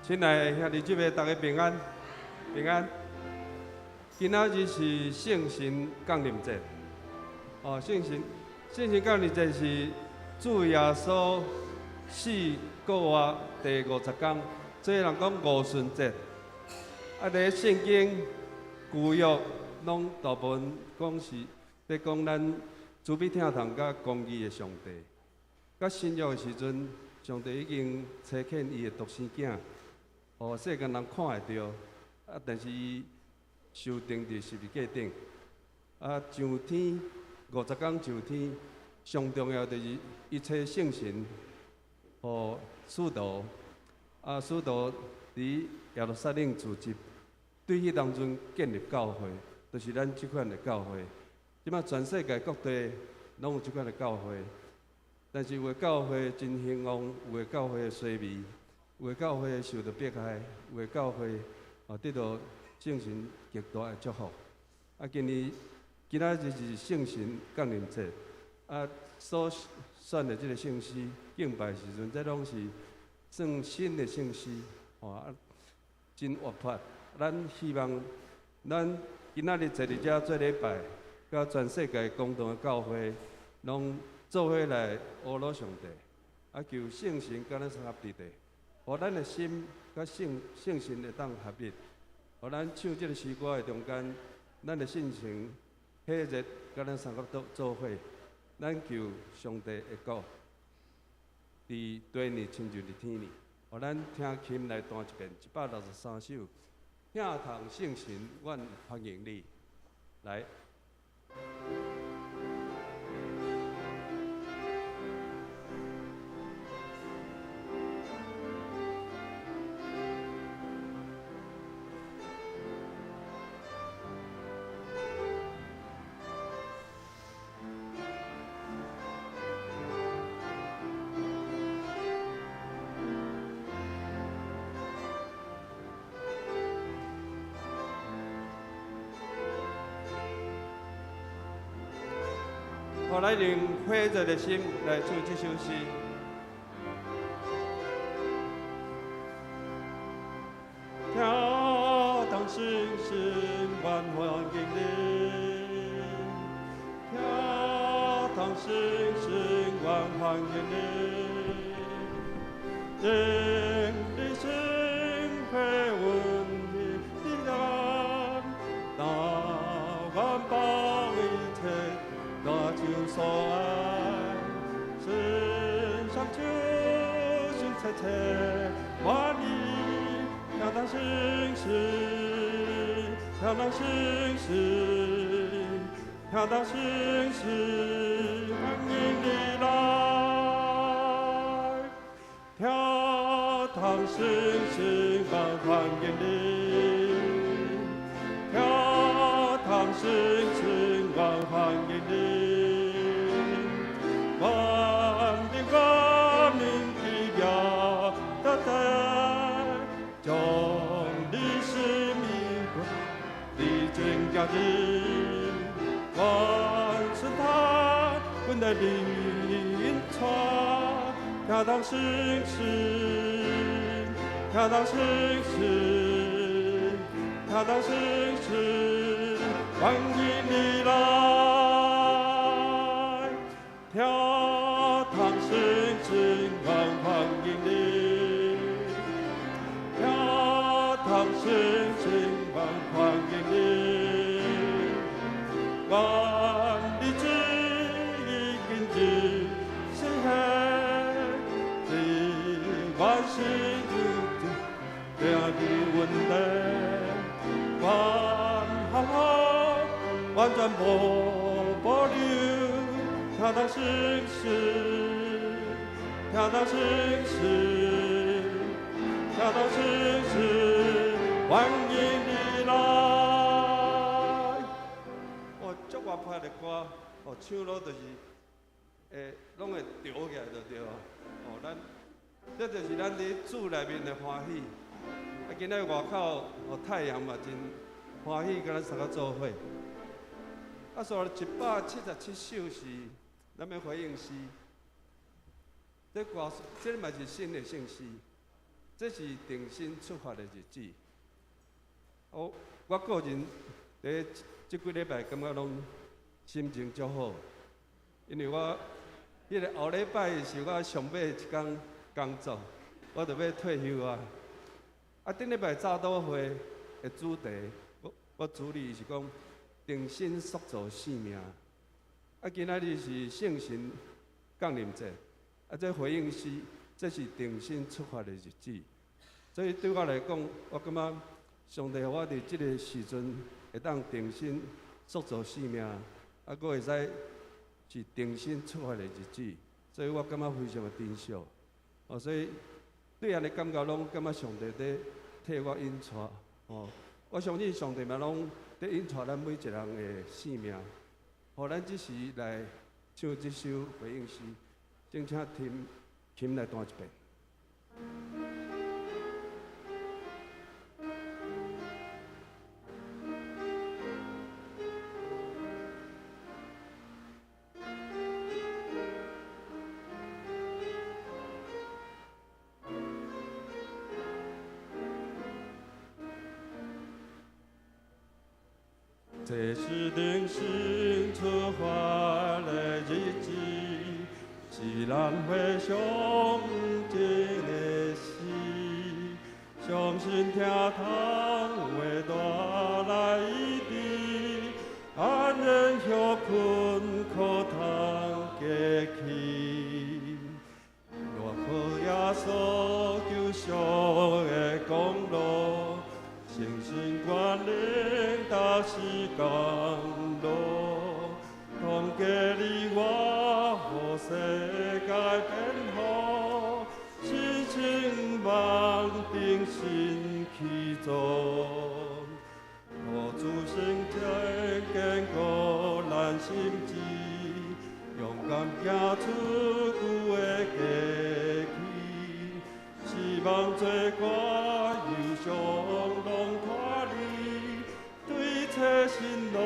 亲爱的兄弟姐妹，大家平安，平安。今仔日是圣神降临节，圣神降临节是主耶稣死过活第50天，这人讲五旬节。伫圣经旧约拢大部分讲是在讲咱慈悲疼痛甲公义的上帝。甲新约的时阵，上帝已经差遣伊的独生囝，互世间人看会到。但是伊受钉伫十字架顶，上天50天上天，上重要就是一切圣神，互使徒，使徒伫耶路撒冷聚集，对迄当阵建立教会，就是咱即款的教会。即摆全世界各地拢有即款的教会，但是有的教会真兴旺，有的教会衰微，有的教会受到迫害，有的教会得到圣神极大的祝福。今仔日是圣神降临节，所选的即个圣诗敬拜时阵，这拢是算新的圣诗，真活泼。咱希望咱今仔日坐伫遮做礼拜，甲全世界共同的教会，拢做伙来阿罗上帝，求圣神甲咱合伫地，互咱的心甲圣神会当合一。互咱唱即个诗歌的中间，咱的心情喜热，甲咱三个做伙，咱求上帝的国，伫地呢亲像伫天呢。互咱听琴来弹一遍163首，听堂圣神，阮欢迎你，来。互咱用火热的心来唱这首诗。听堂圣神，阮欢迎你；听堂圣神，阮欢迎你。人的心会问你的人，那万邦一切。大就所爱，身上就是切切万里，飘荡圣神，飘荡圣神，飘荡圣神，欢迎你来，飘荡圣神，欢迎你，飘荡圣神，欢迎你。万灵万民的表达在，将你生命的真价值，万圣坛滚来临传，飘荡圣神，飘荡圣神，飘荡圣神，欢迎你来。跳堂圣神，欢迎你；跳堂圣神，欢迎你。万里之意根之是海，对万事主这样的问题，万好万转保留。跳荡圣神，跳荡圣神，跳荡圣神，欢迎你来。足活泼的歌，唱落就是，拢会调起来就对啊。这就是咱伫主内面的欢喜。今仔外口太阳嘛真欢喜，甲咱三个做伙。所以177首是。咱要回应诗，这嘛是新的圣诗，这是定心出发的日子。我个人伫即几礼拜感觉拢心情足好，因为我迄个后礼拜是我上尾一天工作，我着要退休啊。顶礼拜早祷会的主题，我主理是讲定心塑造生命。今仔日是圣神降临节，这回应是这是定心出发的日子。所以对我来讲，我感觉上帝互我伫即个时阵会当定心塑造生命，佫会使是定心出发的日子，所以我感觉非常的珍惜。所以对安尼感觉拢感觉上帝在替我引带。我相信上帝嘛拢在引带咱每一个人的生命，互咱即时来唱即首回应诗，请琴来弹一遍。这是定心出发的日子，是人会相近的事，相信听堂会带来一滴，安人休困可通过去，若可耶稣救赎的功劳。信心观领大是降落，同给你我，互世界变好，心情望定心去做，互主心天坚固咱心志，勇敢行出久的过去，希望做我忧伤。这心路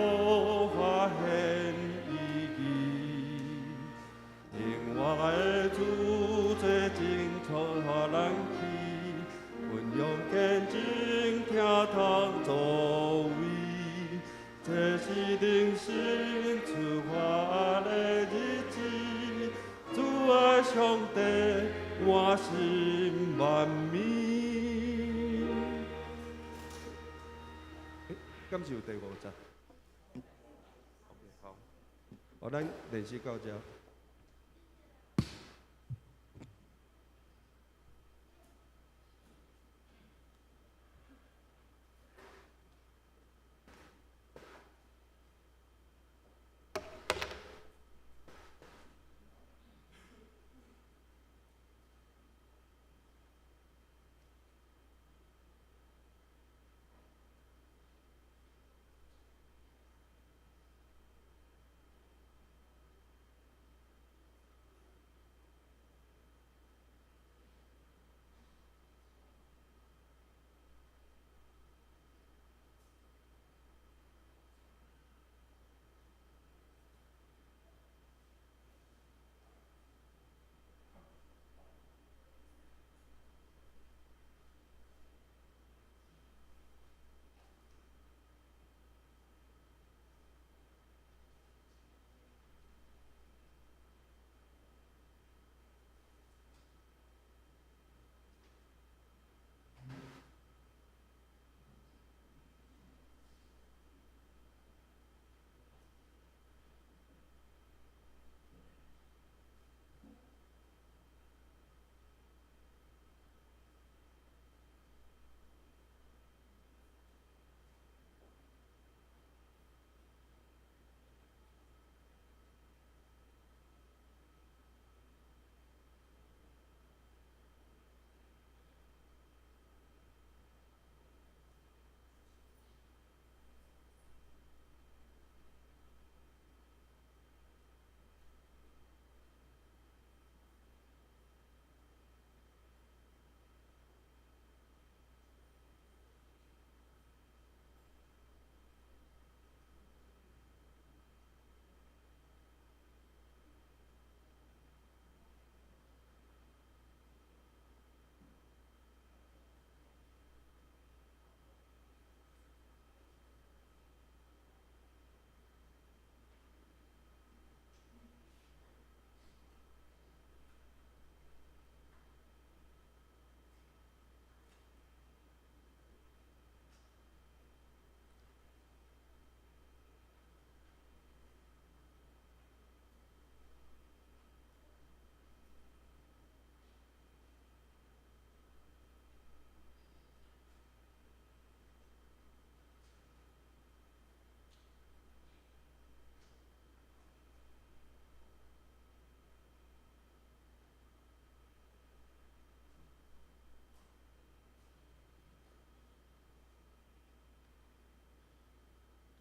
发现意义，另外的主做真错咱去，运用见证听堂作为，这是定心出发的日子，主爱上帝满心万美。今次有第5集。OK， 好，咱练习到这。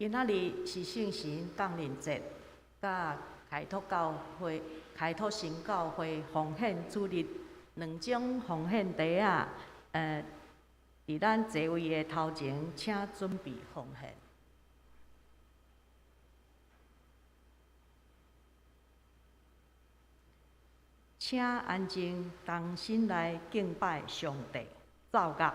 今仔日是圣神降临节，甲开拓教会、开拓新教会奉献主日2种奉献茶仔，伫咱座位的头前，请准备奉献。请安静，同心来敬拜上帝，奏乐。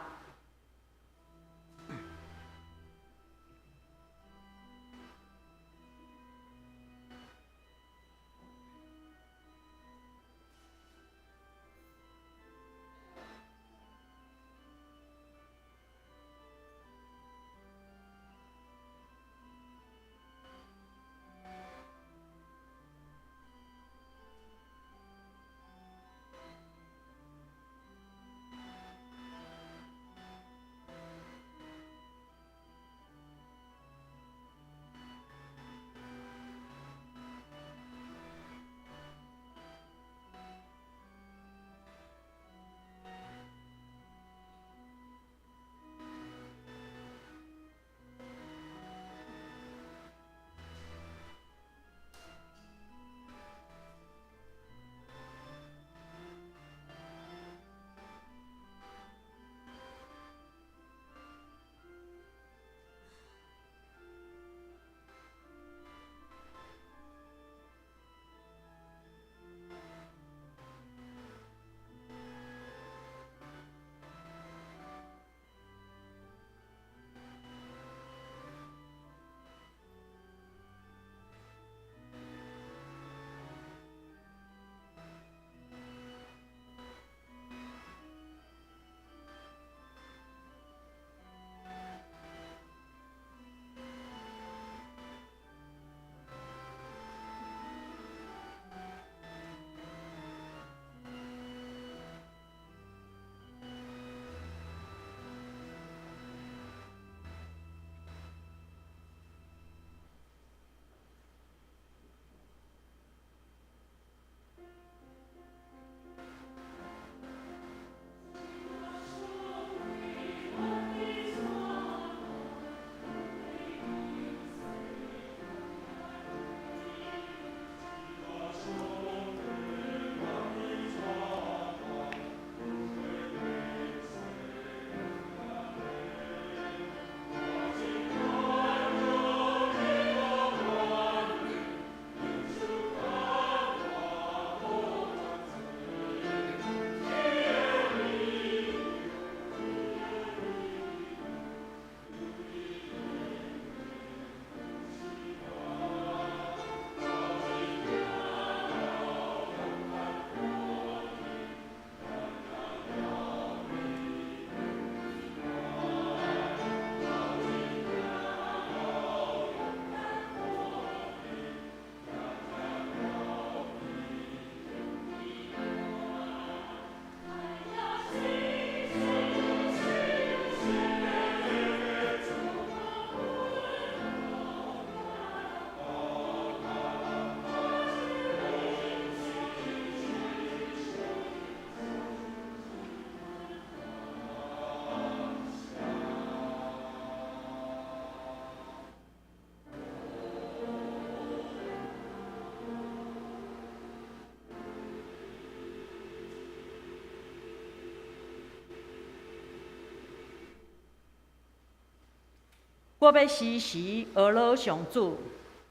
我要时时学老上主，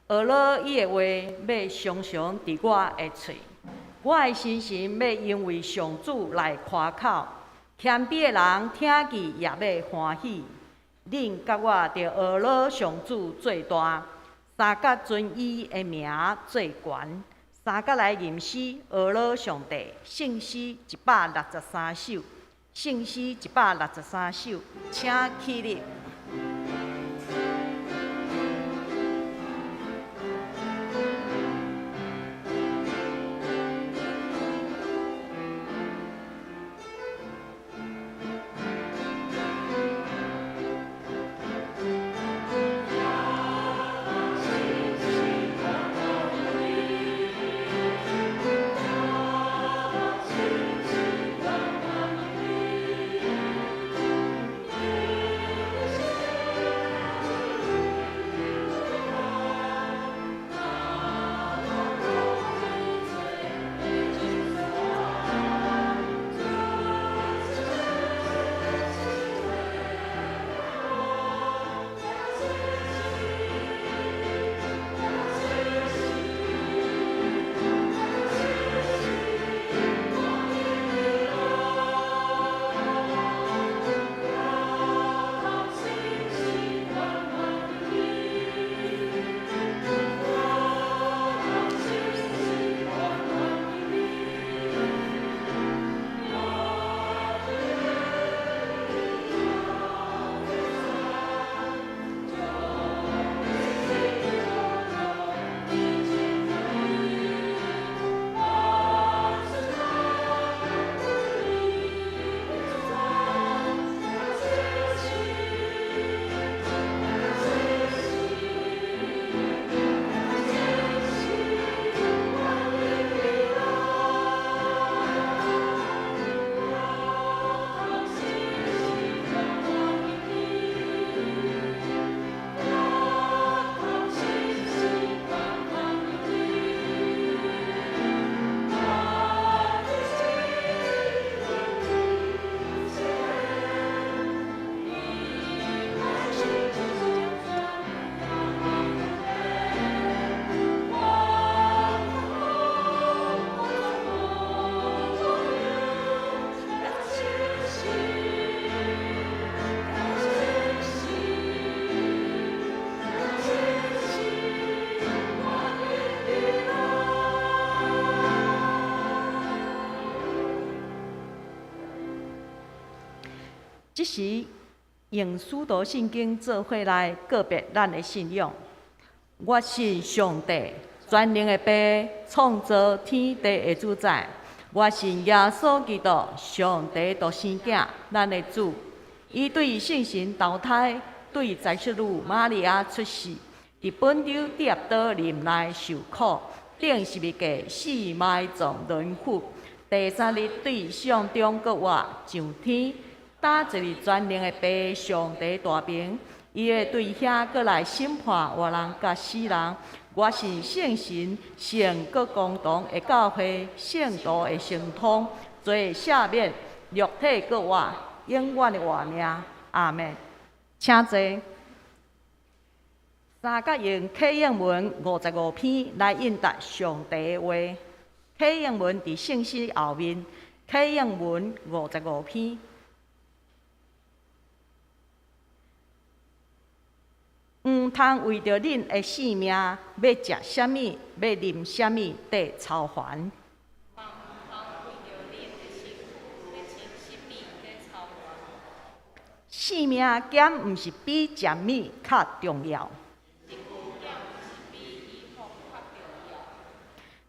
学老伊的话要常常伫我的喙。我的心神要因为上主来夸口，谦卑的人听见也要欢喜。恁甲我着学老上主最大，三角尊伊的名最悬，三角来吟诗学老上帝，圣诗163首，圣诗163首，请起立。即时用许多圣经做伙来告别咱的信仰。我信上帝，全能的爸，创造天地的主宰。我信耶稣基督，上帝独生囝，咱的主。伊对圣神投胎，对在世女玛利亚出世，伫本州第二岛林内受苦，顶11个死埋葬轮毂。第3日对上中国活上天，打一日全能的爸上帝大名。伊会对遐过来审判活人甲死人。我信圣神，圣各共同的教会，圣徒的圣通，罪赦免，肉体各活，永远的活命。阿门。请坐。三角用启应文55篇来应答上帝的话。启应文伫圣诗后面，启应文55篇。毋通为着恁的性命，要食啥物，要啉啥物，得操烦。性命减毋是比食物较重要。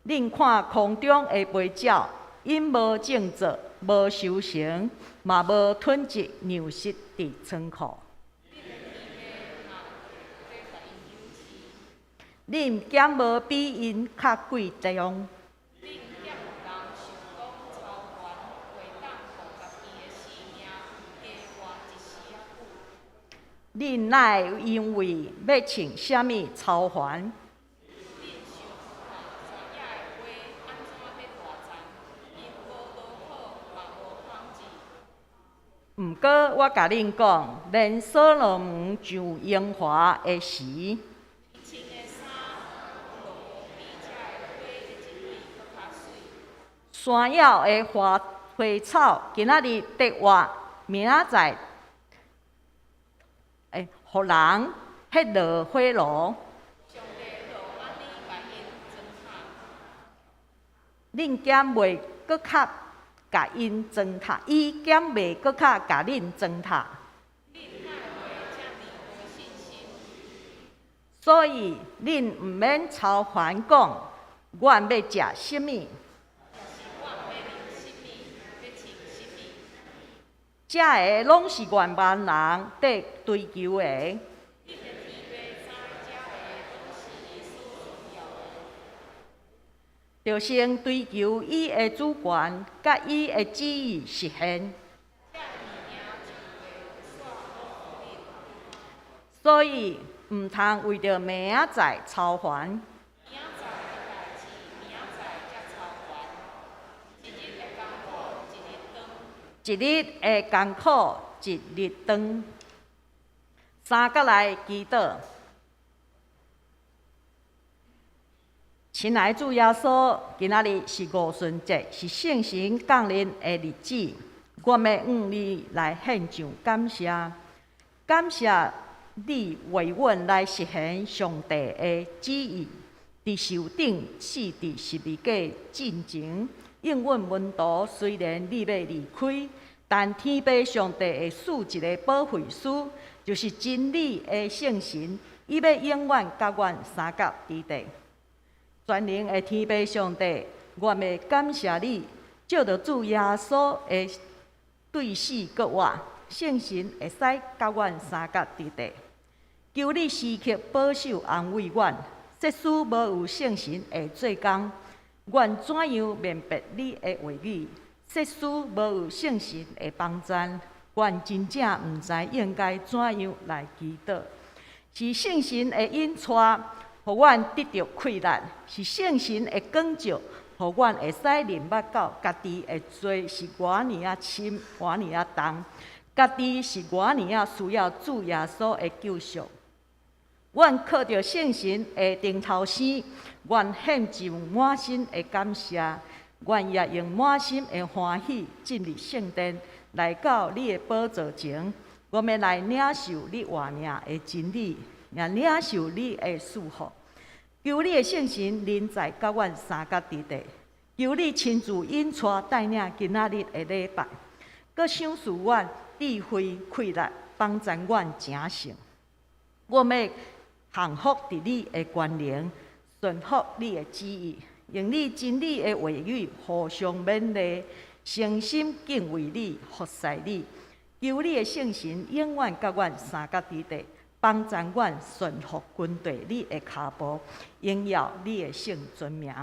恁看空中的飞鸟，因无种作，无收成，嘛无囤积粮食伫仓库。恁减无比因较贵重。恁乃因为要穿啥物操烦？毋过我甲恁讲，连所罗门上荣华的时，山药的花草，今仔日得活，明仔载互人迄落火炉。恁减袂搁较甲因糟蹋，伊减袂搁较甲恁糟蹋。所以恁毋免操烦讲，阮要食什物？这个拢是原班人在追求的。就先追求伊的主权，甲伊的旨意实现。所以毋通为着明仔载操烦。一日的艰苦一日长。三角来祈祷。亲爱的主耶稣，今仔日是五旬节，是圣神降临的日子。我要向你来献上感谢，感谢你为阮来实现上帝的旨意。伫受顶4至12个进前，应阮门徒虽然你要离开，但天父上帝会赐一个保惠师，就是真理的圣神，伊要永远甲阮三角伫地。全能的天父上帝，我要感谢你，借着主耶稣的对死搁活，圣神会使甲阮三角伫地。求你时刻保守安慰阮，即使无有圣神的做工，阮怎样明白你的话语？即使无有圣神的帮助，阮真正毋知应该怎样来祈祷。是圣神的引带，互阮得到快乐；是圣神的光照，互阮会使明白到家己的罪是偌尔深、偌尔重，家己是偌尔需要主耶稣的救赎。阮靠着圣神的顶头生，阮献上满心的感谢，阮也用满心的欢喜进入圣殿，来到你的宝座前。我们来领受你活命的真理，也领受你的祝福。求你的圣神临在甲阮三角之地，求你亲自引带带领今仔日的礼拜，搁赏赐阮智慧气力，帮助阮成圣。阮要降服伫你的权能，顺服你的旨意，用你真理的话语互相勉励，诚心敬畏你，服侍你。求你的圣神永远甲阮三角之地，帮助阮顺服军队你的脚步，荣耀你的圣尊名。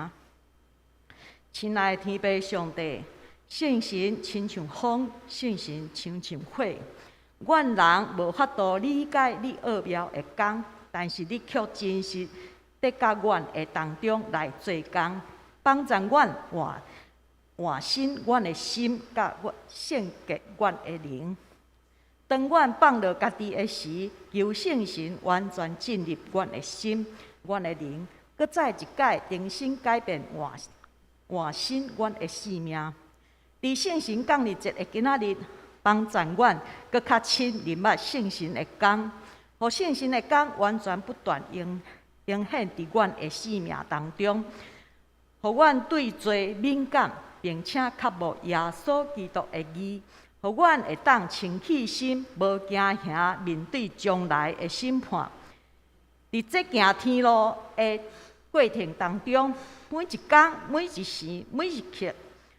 亲爱的天父上帝，圣神亲像风，圣神亲像火。阮人无法度理解你奥妙的工，但是你却真实伫甲阮的当中来做工，帮助阮换新阮的心，甲圣洁阮的灵。当阮放落家己的时，求圣神完全进入阮的心、阮的灵，搁再一改重新改变换新阮的生命。伫圣神降日节的今仔日，帮助阮搁较亲认捌圣神的工，互圣神的工完全不断应显伫阮的生命当中，互阮对罪敏感，并且较无耶稣基督的义。互阮会当清气心，无惊吓面对将来的审判。伫这行天路的过程当中，每一工、每一时、每一刻，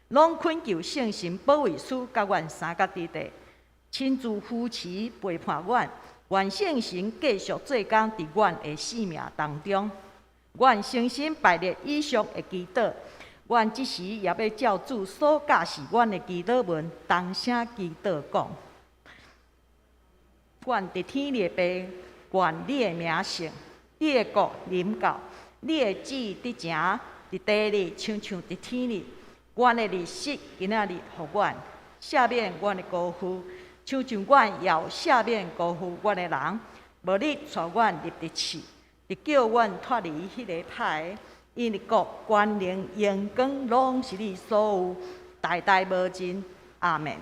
拢恳求圣神保卫师甲阮三角之地，亲自扶持陪伴阮。愿圣神继续做工伫阮的生命当中。阮诚心拜列以上的祈祷。阮即时也要照主所教示阮的祈祷文，同声祈祷讲：阮伫天立爸，愿你的名圣，你的国临到，你的旨意伫城伫地里，亲像伫天里。阮的日食今仔日互阮赦免阮的辜负，像阮也有赦免辜负阮的人。无你带阮入地去，就叫阮脱离迄个歹。因为国、权能、荣光，拢是你所有，代代无尽。阿门。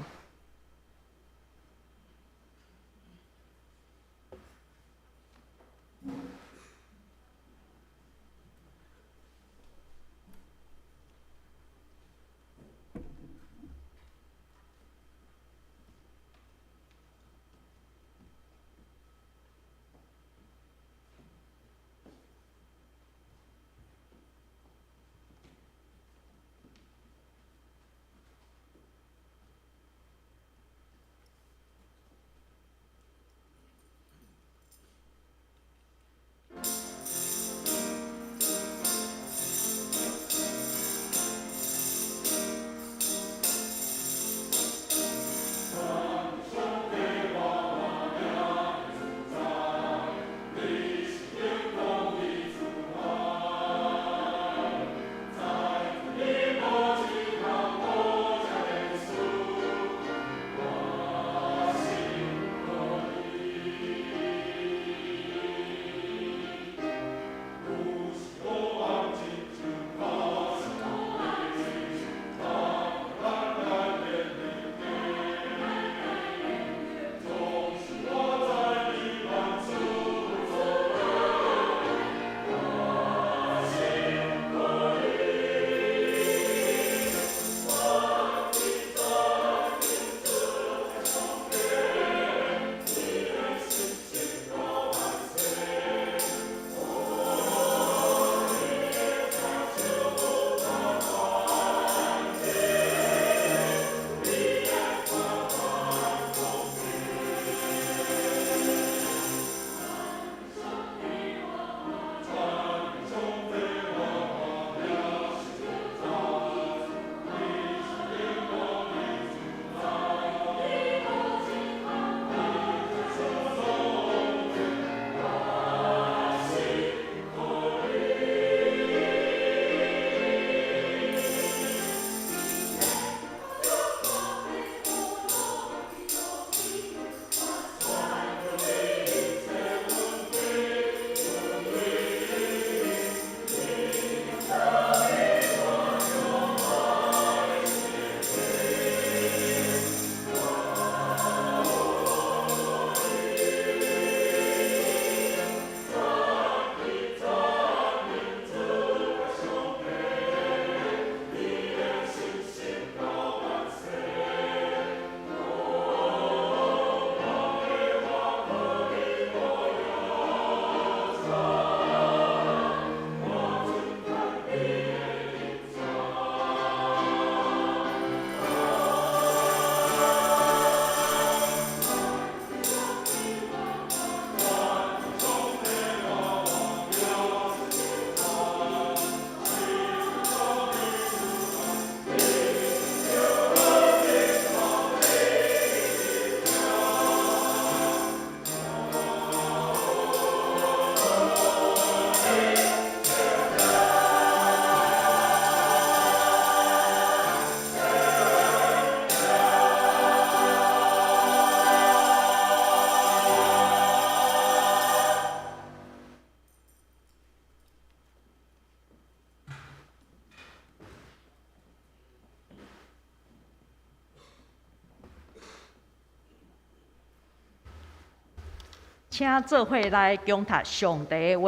请做伙来共读上帝的话，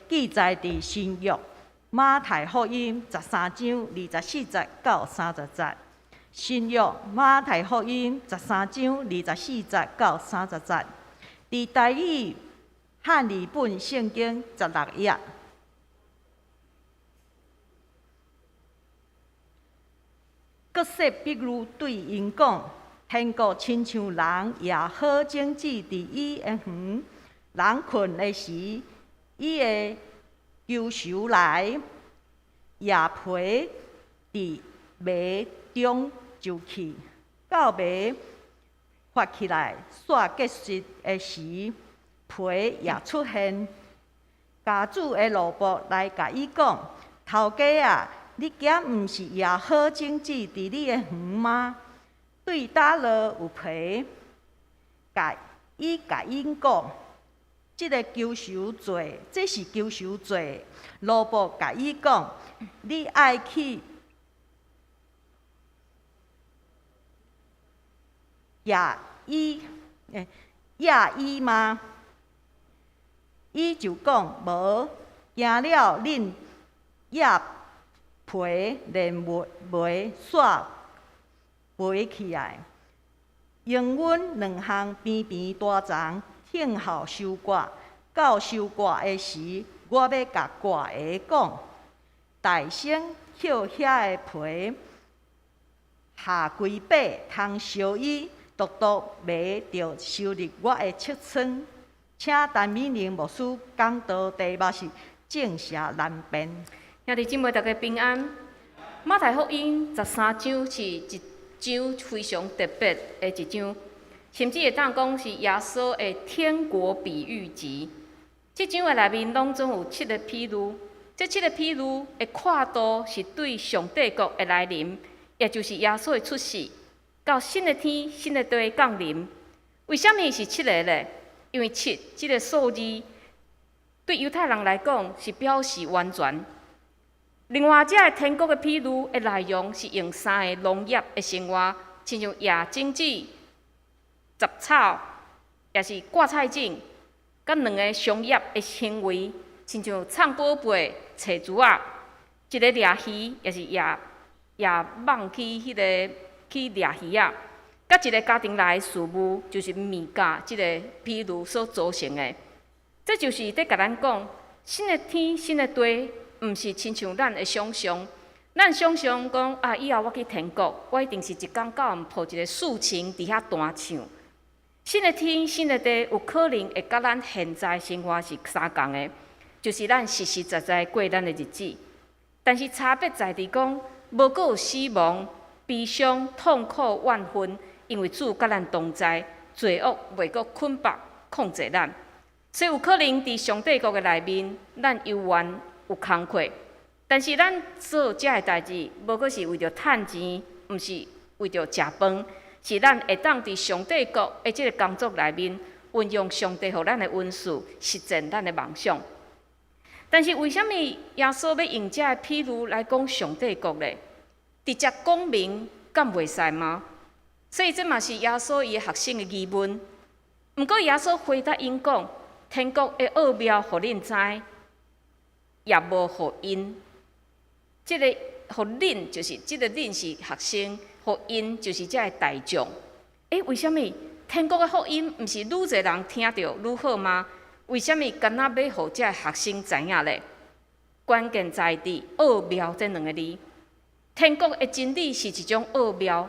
记载伫新约马太福音13章24节到30节。新约马太福音13章24节到30节。伫台语汉语本圣经16页。各说比如对因讲。天国亲像人也好种子伫伊的园，人困的时，伊会求收来，叶皮伫麦中就去，到麦发起来煞结实的时，皮也出现。家主的萝卜来甲伊讲：头家啊，你囝毋是也好种子伫你的园吗？对打落有皮，甲伊讲，即个求收罪，这是求收罪。萝卜甲伊讲，你爱去亚伊吗？伊就讲无，惊了恁叶皮连袂煞。飞起来，用阮2项边边大丛听候收割。到收割的时，我要甲割下讲，大声捡遐个皮，下规把通烧伊，独独袂着收入我的尺寸。请陈美玲牧师讲道题目是正邪难辨。兄弟姊妹，大家平安。马太福音13章是一章非常特别的一章，甚至会当讲是耶稣的天国比喻集。这章的内面拢总有7个比喻，这7个比喻的跨度是对上帝国的来临，也就是耶稣的出世，到新的天、新的地降临。为什么是7个呢？因为7这个数字对犹太人来讲是表示完全。另外，这个天国的比喻的内容是用3个农业的生活，亲像野种子、杂草，也是挂菜种，甲2个商业的行为，亲像藏宝贝、找珠仔，一个掠鱼，也是野网去掠鱼啊，甲一个家庭内的事务，就是物价这个比喻所组成的。这就是在甲咱讲，新的天、新的地。毋是亲像咱的想象，咱想象讲啊，以后我去天国，我一定是一天到晚抱一个竖琴伫遐弹唱。新的天、新的地，有可能会甲咱现在生活是相共的，就是咱实实在在过咱的日子。但是差别在伫讲，无阁有死亡、悲伤、痛苦、怨愤，因为主甲咱同在，罪恶袂阁捆绑控制咱，所以有可能伫上帝国的内面，咱犹原有工课，但是咱做遮个代志，无过是为着趁钱，毋是为着食饭，是咱会当伫上帝国的即个工作内面，运用上帝予咱的恩赐，实践咱的梦想。但是为什么耶稣要用遮个比喻来讲上帝国呢？直接讲明，敢袂使吗？所以这嘛是耶稣伊学生的疑问。毋过耶稣回答因讲，天国的奥妙，互恁知。也无互因，即个互恁就是即个恁是学生，互因就是遮个大众。为什么天国的福音毋是愈侪人听到愈好吗？为什么干那要互遮个学生知影呢？关键在伫奥妙这2个字。天国的真理是一种奥妙，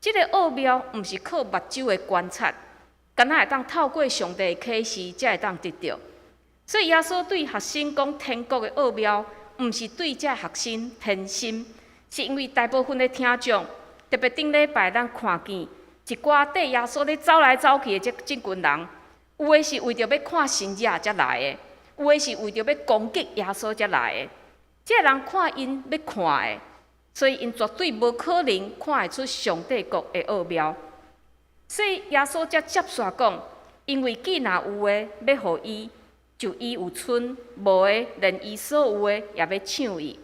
即个奥妙毋是靠目睭的观察，干那会当透过上帝的启示才会当得到。所以耶稣对学生讲天国的奥妙，毋是对这学生偏心，是因为大部分的听众，特别顶礼拜咱看见一寡缀耶稣咧走来走去的这群人，有的是为着要看神迹才来的，有的是为着要攻击耶稣才来的。这个人看因要看的，所以因绝对无可能看会出上帝国的奥妙。所以耶稣才接续讲，因为既若有的要互伊。就伊有剩，无的连伊所有的也要抢伊。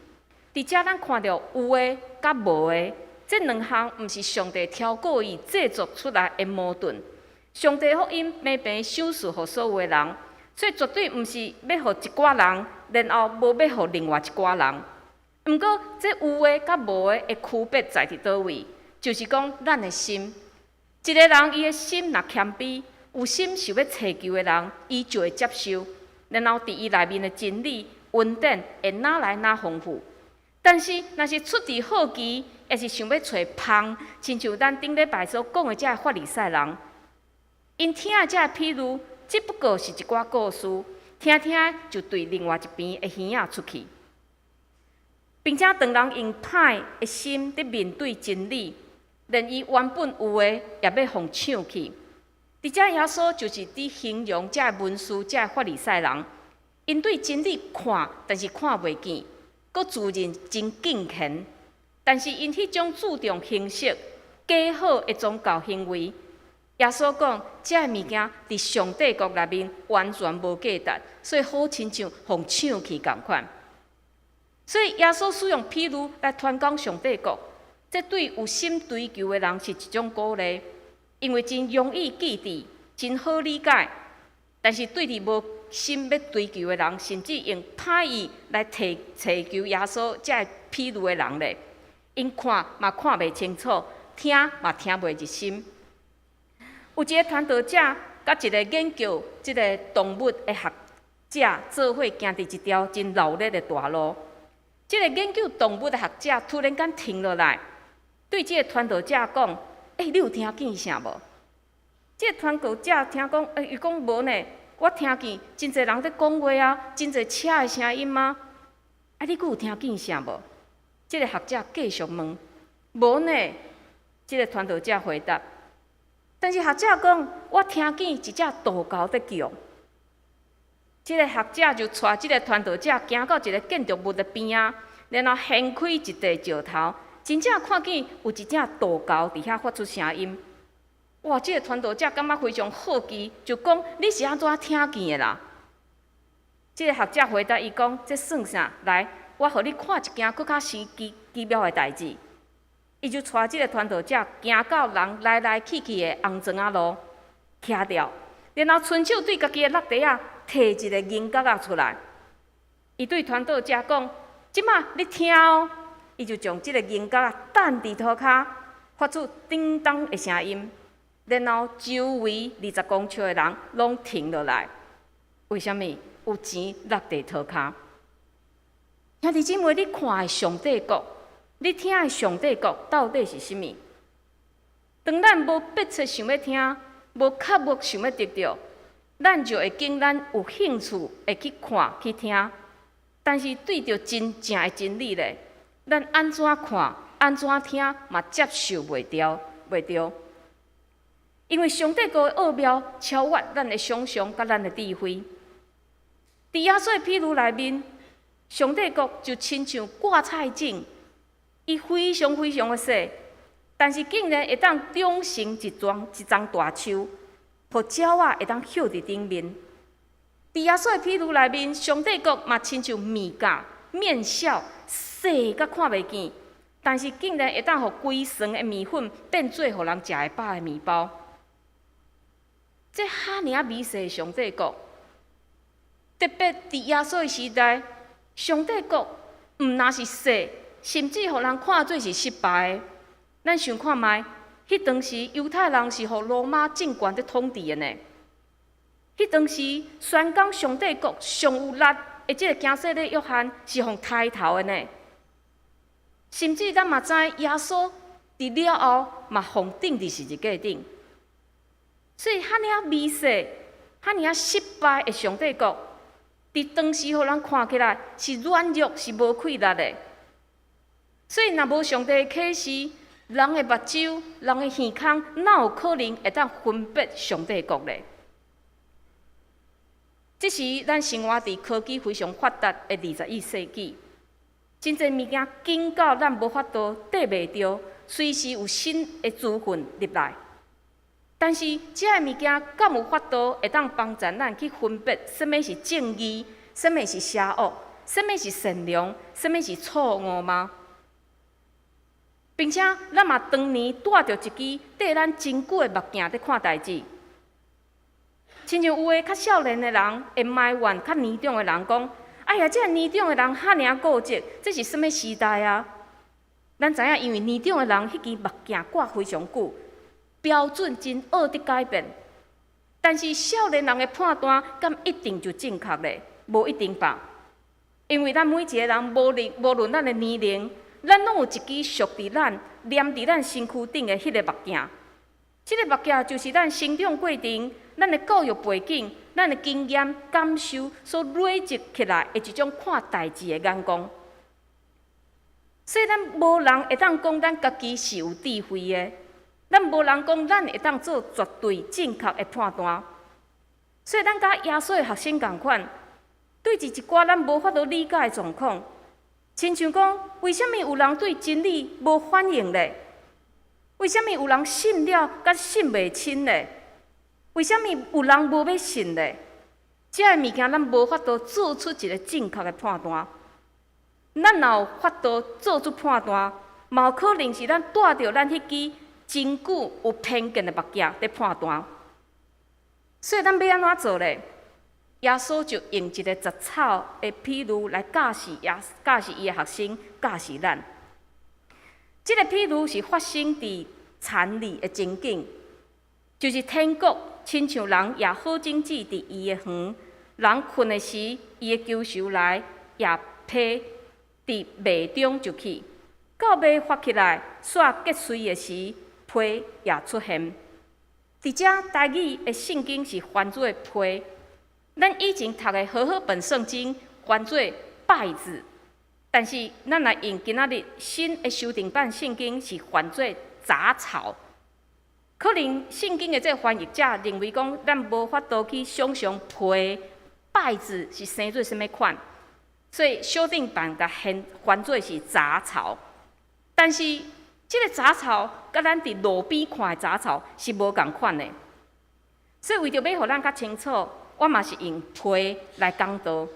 伫遮咱看到有的甲无的，这2项毋是上帝挑过伊制作出来的矛盾，上帝福音平平赏赐予所有的人，所以绝对毋是要互一寡人，然后无要互另外一寡人。毋过，这有诶甲无诶的区别在伫倒位？就是讲咱的心。一个人伊的心若谦卑，有心想要祈求的人，伊就会接受，然后伫伊内面的真理、稳定会哪来哪丰富。但是，若是出于好奇，也是想要找芳，亲像咱顶礼拜所讲的遮个法利赛人，因听的遮个譬如，只不过是一寡故事，听听就对另外一边的耳仔出去，并且当人用歹的心伫面对真理，连伊原本有的也要互抢去。伫遮耶稣就是伫形容遮个文士、遮个法利赛人，因对真理看，但是看袂见，佫自认真敬虔，但是因迄种注重形式、假好的宗教行为，耶稣讲，遮个物件伫上帝国内面完全无价值，所以好亲像互抢去共款。所以耶稣使用譬如来传讲上帝国，这对有心追求的人是一种鼓励，因为真容易记住，真好理解。但是对伫无心要追求的人，甚至用歹意来祈求耶稣遮个譬如的人咧，因看嘛看袂清楚，听嘛听袂入心。有一个传道者甲一个研究即个动物的学者做伙行伫一条真闹热的大路。即个研究动物的学者突然间停落来，对即个传道者讲：“你有听见啥无？”即个传道者听讲，伊讲无呢，我听见真侪人在讲话啊，真侪车的声音啊。你佫有听见啥无？即个学者继续问：“无呢。”即个传道者回答。但是学者讲，我听见一只大狗在叫。即个学者就带即个传道者行到一个建筑物的边仔，然后掀开一块石头，真正看见有一只大狗伫遐发出声音。哇！即个传道者感觉非常好奇，就讲：“你是安怎听见的啦？”即个学者回答伊讲：“这算啥？来，我互你看一件佫较奇妙的代志。”伊就带即个传道者行到人来来去去的红砖仔路，徛掉，然后伸手对家己的肋底仔摕一个银角仔出来。伊对传道者讲：“即马你听哦。”伊就将即个银角仔弹伫涂骹，发出叮当的声音，然后周围20公尺的人拢停落来。为什么？有钱落地涂骹。兄弟姊妹，你看的上帝国，你听的上帝国到底是甚物？当咱无迫切想要听，无刻薄想要得到，咱就会经咱有兴趣会去看去听。但是对着真正的真理咧，咱安怎看、安怎听嘛接受袂着。因为上帝国的奥妙超越咱的想象甲咱的智慧。伫耶稣的譬如内面，上帝国就亲像挂菜种，伊非常的细，但是竟然会当长成一桩大树，互鸟仔会当歇伫顶面。伫耶稣的譬如内面，上帝国嘛亲像面架，面小细甲看袂见，但是竟然会当互规层的面粉变做互人食会饱的面包。这哈尔美细的上帝国，特别伫耶稣的时代，上帝国毋那是细，甚至互人看做是失败的。咱想看觅，迄当时犹太人是互罗马政权在统治的呢。迄当时宣讲上帝国上有力的即个加西利约翰是互抬头的呢。甚至咱嘛知耶稣伫了后嘛互钉伫十字架顶。所以哈尔微细、哈尔失败的上帝国，伫当时互人看起来是软弱、是无气力的。所以若无上帝的启示，人的目睭、人的耳孔，哪有可能会当分别上帝国呢？这是咱生活伫科技非常发达的21世纪，真侪物件紧到咱无法度缀袂着，随时有新的资讯入来。但是，这个物件敢有法度会当帮助咱去分别什么是正义，什么是邪恶，什么是善良，什么是错误吗？并且，咱嘛当年带着一支缀咱真久的目镜在看代志，亲像有诶较少年诶人会埋怨较年长诶人讲：“哎呀，这个年长诶人遐尔固执，这是什物时代啊？”咱知影，因为年长诶人迄支目镜挂非常久，标准真恶得改变。但是少年人诶判断，敢一定就正确咧？无一定吧。因为咱每一个人，无论咱诶年龄，咱拢有一支属伫咱、黏伫咱身躯顶诶迄个目镜。即个目镜就是咱成长过程、咱的教育背景、咱的经验、感受所累积起来的一种看代志的眼光。所以咱无人会当讲咱家己是有智慧的，咱无人讲咱会当做绝对正确的判断。所以咱甲耶稣的学生同款，对一寡咱无法度理解的状况，亲像讲，为什么有人对真理无反应咧？为什么有人信了，甲信袂清咧？为什么有人无要信咧？这个物件咱无法度做出一个正确的判断。咱若有法度做出判断，嘛有可能是咱带着咱迄支真久有偏见的目镜在判断。所以咱要安怎做咧？耶稣就用一个杂草的譬喻来教示伊的学生，教示咱。这个譬喻是发生伫田里的情景，就是天国亲像人也好经济伫伊的园，人困的时，伊的cứu赎来也批伫麦中就去，到麦发起来煞结穗的时，批也出现。伫遮台语的圣经是翻做批，咱以前读的好好本圣经翻做稗子。但是，咱来用今仔日新的修订版圣经是翻做杂草，可能圣经的这个翻译者认为讲，咱无法度去想象皮稗子是生做什么款，所以修订版甲翻做是杂草。但是，这个杂草甲咱伫路边看的杂草是无共款的，所以为着要互咱较清楚，我嘛是用皮来讲道，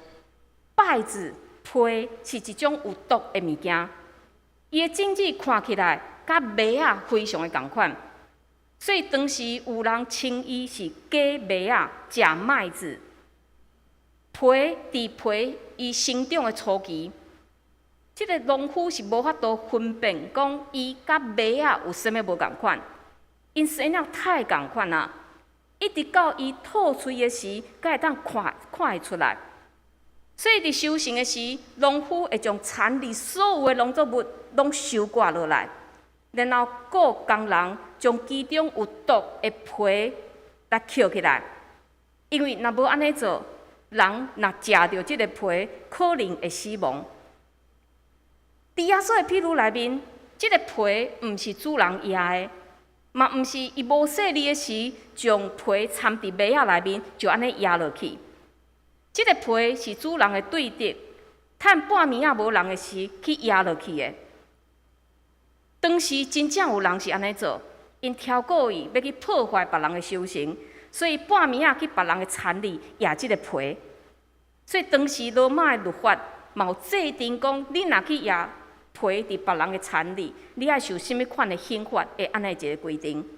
稗子。皮是一种有毒的物件，伊的种子看起来甲麦仔非常的共款，所以当时有人称伊是假麦仔、假麦子。皮伊生长的初期，即个农夫是无法度分辨讲伊甲麦仔有啥物无共款，因生了太共款啦，一直到伊吐喙的时，才会当看会出来。所以伫收成的时，农夫会将田里所有的农作物拢收割落来，然后雇工人将其中有毒的皮来捡起来。因为若无安尼做，人若食着即个皮，可能会死亡。伫耶稣的譬喻内面，即个皮毋是主人野的，嘛毋是伊无细腻的时，将皮掺伫麦仔内面，就安尼压落去。即个皮是主人的对敌，趁半暝啊无人的时去压落去的。当时真正有人是安尼做，因挑故意要去破坏别人的收成，所以半暝啊去别人的田里压即个皮。所以当时罗马的律法嘛有制定讲，你若去压皮伫别人的田里，你爱受甚物款的刑罚的安尼一个规定。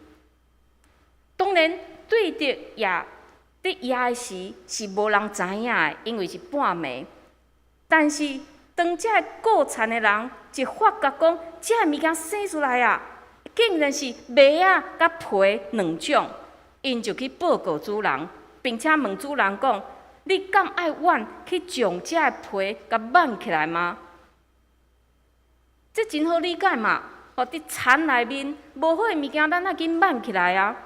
当然，对敌也。伫压的时是无人知影的，因为是半暝。但是当这顾田的人一发觉讲，这物件生出来啊，竟然是麦仔甲皮两种，因就去报告主人，并且问主人讲：你敢爱阮去将这皮甲挽起来吗？这真好理解嘛！伫田内面无好的物件，咱爱紧挽起来啊。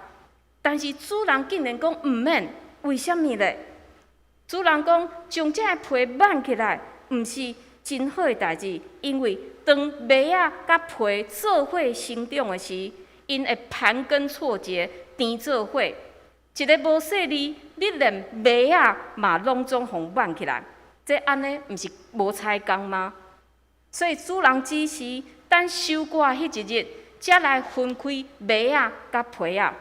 但是主人竟然讲毋免。为什么呢？主人讲将这皮挽起来，毋是真好的代志，因为当麦仔甲皮做伙生长的时，因会盘根错节，甜做伙。一个无细腻，你连麦仔嘛拢总互挽起来，这安尼毋是无采工吗？所以主人指示，等收割迄一日，才来分开麦仔甲皮仔。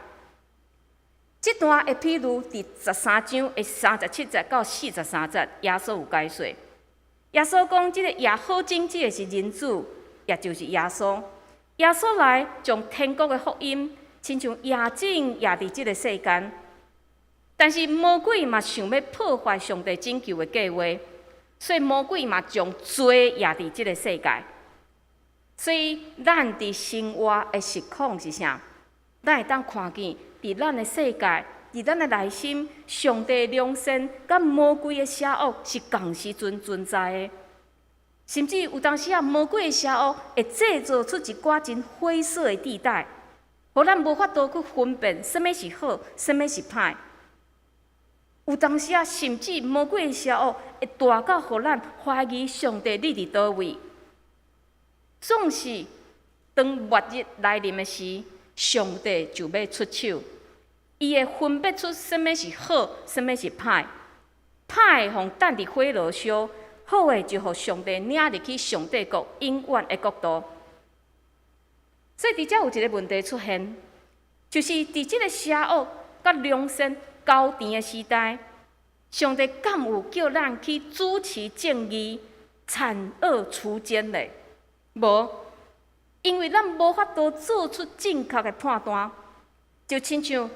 这段的譬喻伫13章的37节到43节，耶稣有解说。耶稣讲，这个也好经济的是人子，也就是耶稣。耶稣来将天国的福音，亲像夜景夜伫这个世间。但是魔鬼嘛想要破坏上帝拯救的计划，所以魔鬼嘛将罪压伫即个世界。所以咱伫生活的实况是啥？咱会当看见，伫咱的世界，伫咱的内心，上帝的良善甲魔鬼的邪恶是同时存在的。甚至有当时啊，魔鬼的邪恶会制造出一寡真灰色的地带，互咱无法度去分辨什么是好，什么是歹。有当时啊，甚至魔鬼的邪恶会大到互咱怀疑上帝你伫倒位。总是当末日来临的时，上帝就要出手，伊会分别出什么是好，什么是歹。歹互等伫火炉烧，好的就互上帝领入去上帝国永远的国度。所以伫遮有一个问题出现，就是伫即个邪恶甲良善交缠的时代，上帝敢有叫咱去主持正义、残恶除奸呢？无，因为咱无法度做出正确的判断，就亲像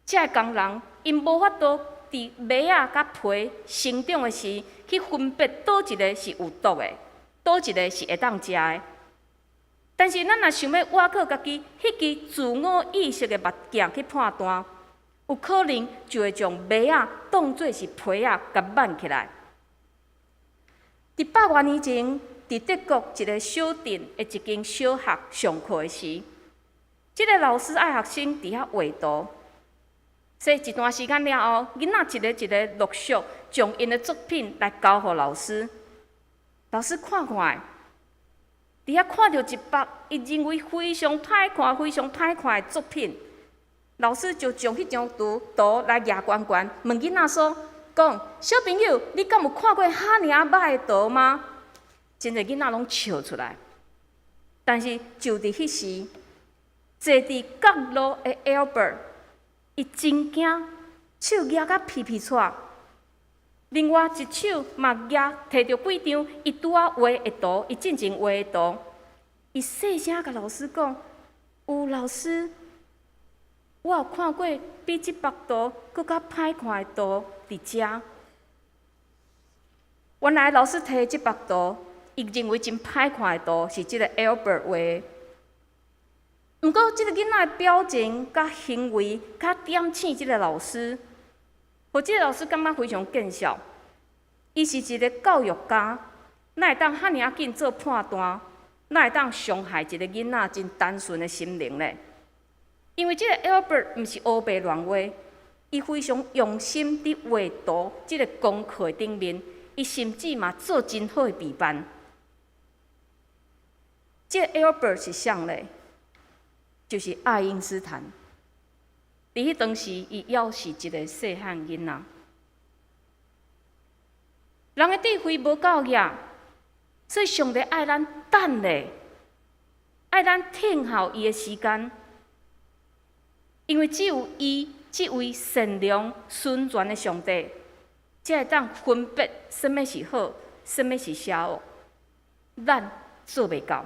这个工人，因无法度伫麦仔甲皮生长的时，去分别倒一个是有毒的，倒一个是会当食的。但是咱若想要挖靠家己迄支自我意识的目镜去判断，有可能就会将麦仔当作是皮仔甲挽起来。伫100多年前，伫德国一个小镇的一间小学上课时，即个老师爱学生伫遐画图。所以一段时间了后，囡仔一个陆续将因的作品来交予老师。老师看看，伫遐看到一幅伊认为非常歹看、非常歹看的作品，老师就将迄张图来举悬悬，问囡仔说：“讲小朋友，你敢有看过遐尔歹的图吗？”真侪囡仔拢笑出来。但是就伫迄时，坐伫角落的 Albert。伊真惊，手举甲皮皮喘。另外一手嘛摕着几张伊拄仔画的图，伊进前画的图。伊细声甲老师讲：“有老师，我有看过比即幅图搁较歹看的图伫遮。”原来老师摕即幅图，伊认为真歹看的图是即个 Albert 画的。毋过，即个囡仔的表情、甲行为、甲点醒即个老师，互即个老师感觉非常见笑。伊是一个教育家，哪会当遐尔紧做判断？哪会当伤害一个囡仔真单纯的心灵呢？因为即个 Albert 毋是黑白乱画，伊非常用心伫画图即个功课顶面，伊甚至嘛做真好的示范。即个 Albert 是啥呢？就是爱因斯坦。伫迄当时，伊还是一个细汉囡仔。人的智慧无够野，所以上帝爱咱等咧，爱咱听候伊的时间，因为只有伊这位善良纯全的上帝，才会当分别什么是好，什么是邪恶。咱做袂到。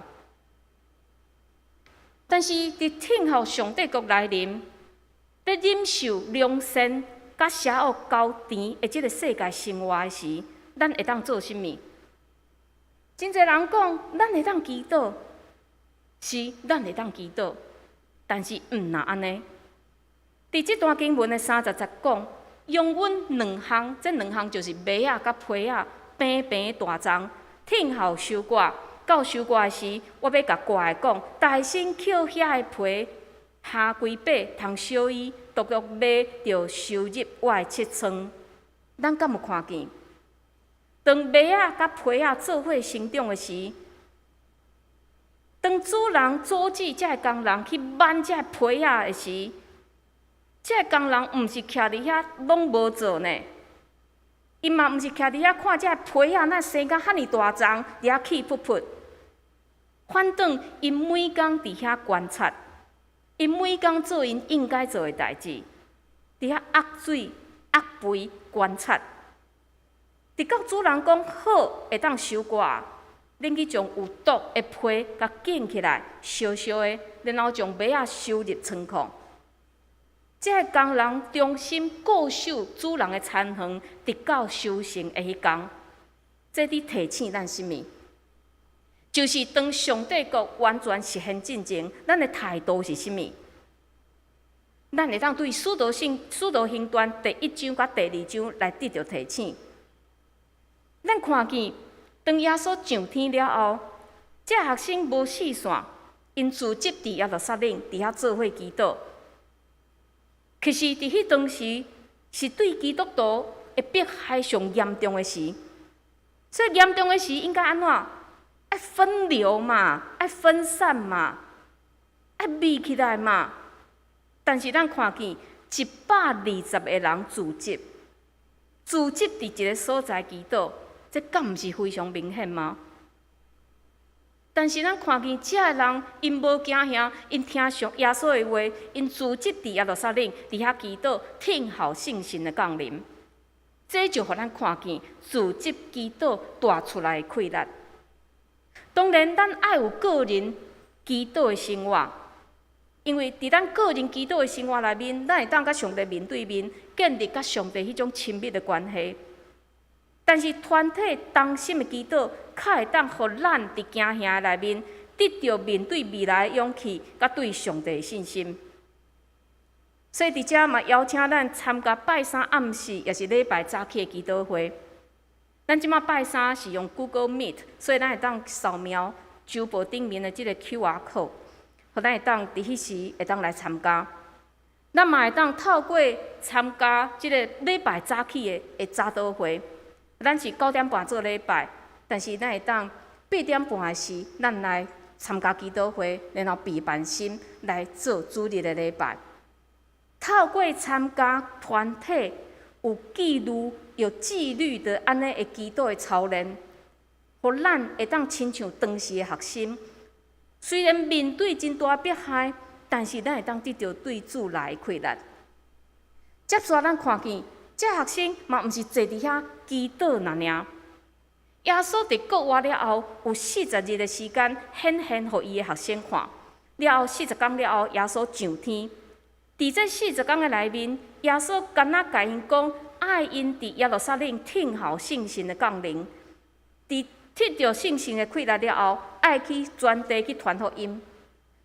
但是伫听候上帝国来临，在忍受良善甲邪恶交缠的即个世界生活的时，咱会当做甚物？真侪人讲，咱会当祈祷，是咱会当祈祷，但是毋若安尼。伫即段经文的30节讲，用阮两项，这两项就是麦仔甲皮仔平平大丛，听候收割。到收割时，我要甲挂的讲，大身捡遐的皮，下几把通烧伊，独独买着收入我的7寸。咱敢有看见？当麦仔甲皮仔做伙生长的时，当主人阻止这个工人去挽这个皮仔的时，这个工人毋是徛伫遐拢无做呢？伊嘛毋是徛伫遐看这个皮仔那生甲遐尔大丛，伫遐气噗噗。反正因每工伫遐观察，因每工做因应该做的代志，伫遐压水、压肥、观察。直到主人讲好，会当收割，恁去将有毒的皮甲捡起来，烧烧的，然后将麦仔收入仓库。这个工人忠心固守主人的残垣，直到修成的迄天。这伫提醒咱什么？就是当上帝国完全实现进前，咱的态度是什么？咱会当对《使徒行传》第1章甲第2章来得到提醒。咱看见，当耶稣上天了后，这学生无四散，因自集伫耶路撒冷，伫遐做伙祈祷。其实伫迄当时，是对基督徒会迫害上严重的时。所以严重的时应该安怎？爱分流嘛，爱分散嘛，爱密起来嘛。但是咱看见120个人自集伫一个所在祈祷，这敢毋是非常明显吗？但是咱看见这个人，因无惊吓，因听上耶稣的话，因自集伫耶路撒冷，伫遐祈祷，听候圣神的降临。这就互咱看见自集祈祷带出来的快乐。当然，咱爱有个人祈祷的生活，因为伫咱个人祈祷的生活内面，咱会当甲上帝面对面，建立甲上帝迄种亲密的关系。但是团体同心的祈祷，较会当互咱伫惊吓内面得到面对未来的勇气，甲对上帝的信心。所以伫遮嘛邀请咱参加拜三暗时，也是礼拜早起的祈祷会。咱即马拜三是用 Google Meet， 所以咱会当扫描周报顶面的即个 QR code， 互咱会当伫迄时会当来参加。咱嘛会当透过参加即个礼拜早起的早祷会，咱是9点半做礼拜，但是咱会当8点半的时，咱来参加祈祷会，然后备办心来做主日的礼拜。透过参加团体，有纪律、有纪律的安尼的祈祷的操练，互咱会当亲像当时的学生，虽然面对真大迫害，但是咱会当得到对主来的快乐。接续咱看见，这学生嘛毋是坐伫遐祈祷尔。耶稣伫国外了后，有40日的时间显现互伊的学生看。了后40天了后，耶稣上天。伫这40天的内面，耶稣干那甲因讲，爱因伫耶路撒冷听候圣神的降临。伫得到圣神的快乐了后，爱去全地去传福音。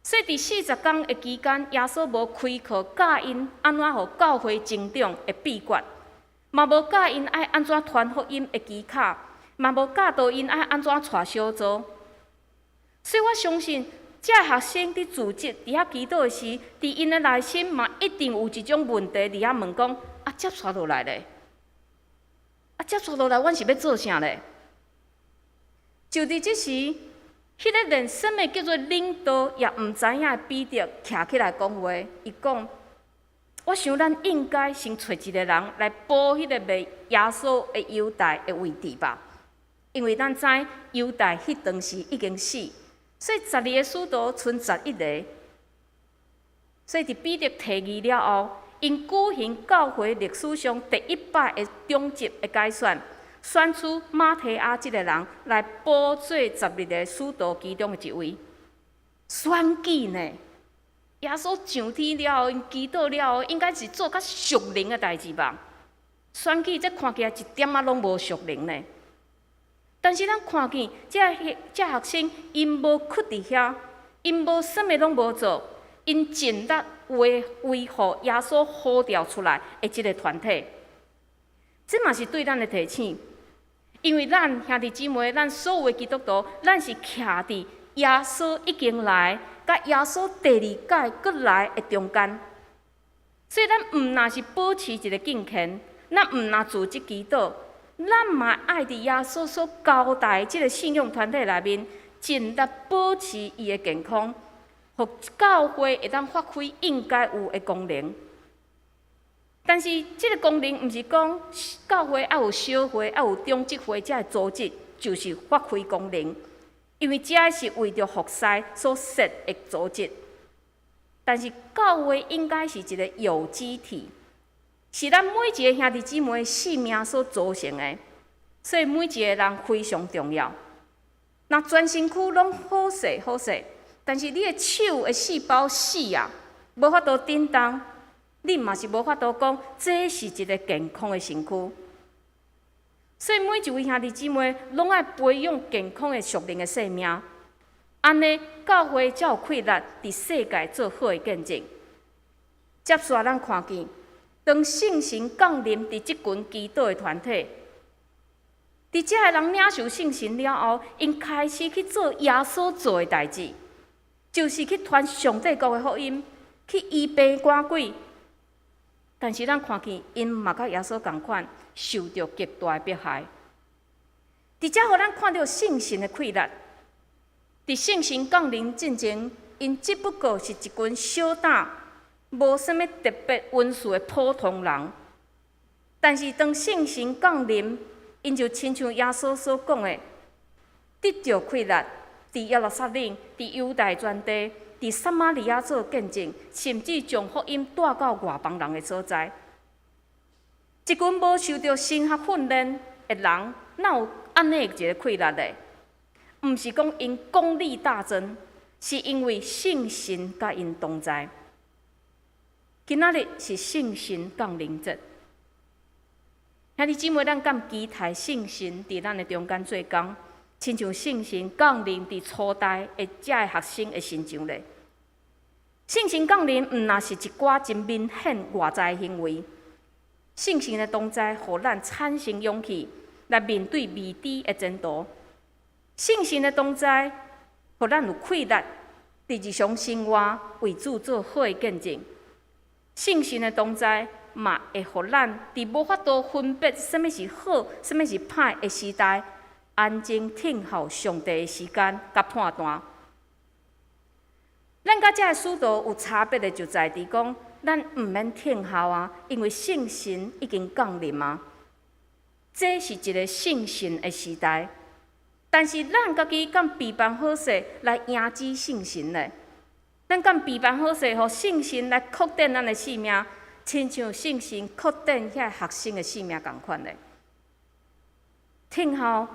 所以伫40天的期间，耶稣无开课教因安怎互教会成长的秘诀，嘛无教因爱安怎传福音的技巧，嘛无教导因爱安怎带小组。所以我相信。这学生伫自集伫遐祈祷时，伫因的内心嘛一定有一种问题伫遐问讲：啊，接续落来咧？啊，接续落来，阮是要做啥咧？就伫即时，迄个连什么叫做领导也毋知影的彼得徛起来讲话，伊讲：我想咱应该先找一个人来补迄个卖耶稣的犹大的位置吧，因为咱知犹大迄当时已经死。所以12个使徒剩11个，所以伫彼得提议了后，因举行教会历史上第100个中级的改选，选出马提亚这个人来补做12个使徒其中的一位。选举呢？耶稣上天了后，因祈祷了后，应该是做较属灵的代志吧？选举这看起来一点仔拢无属灵呢。但是咱看见这学生，因无屈伫遐，因无啥物拢无做，因尽力维护耶稣呼召出来的这个团体。这嘛是对咱的提醒，因为咱兄弟姊妹，咱所有的基督徒，咱是徛伫耶稣已经来，甲耶稣第2届搁来的中间。所以咱毋若是保持一个敬虔，咱毋若自己祈祷。咱嘛爱伫耶稣所交代即个信仰团体内面，尽力保持伊的健康，互教会会当发挥应该有的功能。但是即个功能毋是讲教会要有小会、要有中级会才会组织，就是发挥功能，因为这是为着服侍所设的组织。但是教会应该是一个有机体。是咱每一个兄弟姊妹性命所组成的，所以每一个人非常重要。若全身躯拢好势，但是你的手的细胞死啊，无法度振动，你嘛是无法度讲这是一个健康的身躯。所以每一位兄弟姊妹拢爱培养健康的属灵的生命，安尼教会才有气力伫世界做好的见证。接续咱看见，当圣神降临伫即群基督的团体，伫遮个人领受圣神了后，因开始去做耶稣做的代志，就是去传上帝国的福音，去医病赶鬼。但是咱看见，因嘛甲耶稣同款，受到极大的迫害。伫遮，互咱看到圣神的气力。伫圣神降临进前，因只不过是一群小胆、无啥物特别温顺的普通人。但是当圣神降临，因就亲像耶稣所讲的，得到气力，伫耶路撒冷、伫犹太全地、伫撒玛利亚做见证，甚至将福音带到外邦人的所在。一群无受到神学训练的人，哪有安尼一个气力呢？毋是讲因功力大增，是因为圣神甲因同在。今仔日是圣神降临节，兄弟姊妹，咱敢期待圣神伫咱的中间做工，亲像圣神降临伫初代的遮个学生的身上咧。圣神降临毋若是一寡真明显外在的行为，圣神的同在，互咱产生勇气来面对未知的前途。圣神的同在，互咱有气力，伫日常生活为主做好的见证。圣神的同在，嘛会互咱伫无法度分别什么是好、什么是歹的时代，安静听候上帝的时间甲判断。咱甲遮个使徒有差别的，就在伫讲，咱毋免听候啊，因为圣神已经降临啊。这是一个圣神的时代。但是咱家己敢备办好势来迎接圣神呢？咱敢备办好势，互圣神来确定咱的性命，亲像圣神确定遐学生的性命同款呢？听候